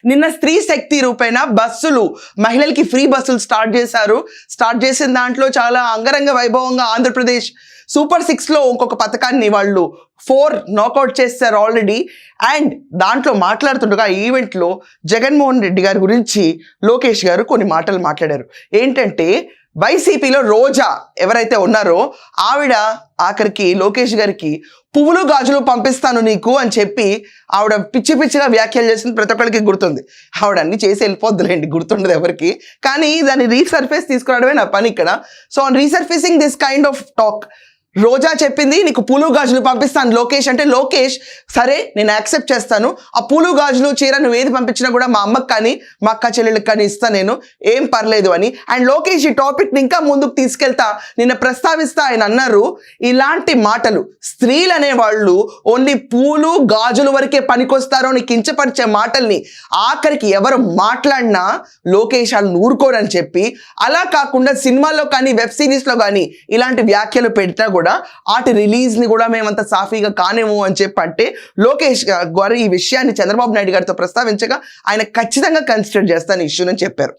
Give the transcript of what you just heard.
నిన్న స్త్రీ శక్తి రూపేణ బస్సులు మహిళలకి ఫ్రీ బస్సులు స్టార్ట్ చేసిన దాంట్లో చాలా అంగరంగ వైభవంగా ఆంధ్రప్రదేశ్ సూపర్ 6లో ఇంకొక పథకాన్ని వాళ్ళు 4 నాకౌట్ చేస్తారు ఆల్రెడీ. అండ్ దాంట్లో మాట్లాడుతుండగా ఈవెంట్లో జగన్మోహన్ రెడ్డి గారి గురించి లోకేష్ గారు కొన్ని మాటలు మాట్లాడారు. ఏంటంటే వైసీపీలో రోజా ఎవరైతే ఉన్నారో ఆవిడ ఆఖరికి లోకేష్ గారికి పువ్వులు గాజులు పంపిస్తాను నీకు అని చెప్పి ఆవిడ పిచ్చిగా వ్యాఖ్యలు చేసింది ప్రతి ఒక్కరికి గుర్తుంది. ఆవిడ అన్ని చేసి వెళ్ళిపోద్దులేండి, గుర్తుండదు ఎవరికి. కానీ దాన్ని రీసర్ఫేస్ తీసుకురావడమే నా పని ఇక్కడ. So on resurfacing this kind of talk, Roja చెప్పింది నీకు పూలు గాజులు పంపిస్తాను లోకేష్ అంటే, లోకేష్ సరే నేను యాక్సెప్ట్ చేస్తాను, ఆ పూలు గాజులు చీర నువ్వు ఏది పంపించినా కూడా మా అమ్మకి కానీ మా అక్క చెల్లెళ్ళకి కానీ ఇస్తాను నేను, ఏం పర్లేదు అని. అండ్ లోకేష్ ఈ టాపిక్ని ఇంకా ముందుకు తీసుకెళ్తా నిన్న ప్రస్తావిస్తా ఆయన అన్నారు, ఇలాంటి మాటలు స్త్రీలు అనేవాళ్ళు ఓన్లీ పూలు గాజులు వరకే పనికొస్తారో అని కించపరిచే మాటల్ని ఆఖరికి ఎవరు మాట్లాడినా లోకేష్ వాళ్ళు ఊరుకోరని చెప్పి, అలా కాకుండా సినిమాల్లో కానీ వెబ్ సిరీస్లో కానీ ఇలాంటి వ్యాఖ్యలు పెట్టినా కూడా ఆటి రిలీజ్ని కూడా మేమంత సాఫీగా కానేమో అని చెప్పి అంటే, లోకేష్ గారు ఈ విషయాన్ని చంద్రబాబు నాయుడు గారితో ప్రస్తావించగా ఆయన ఖచ్చితంగా కన్సిడర్ చేస్తాను ఇష్యూని చెప్పారు.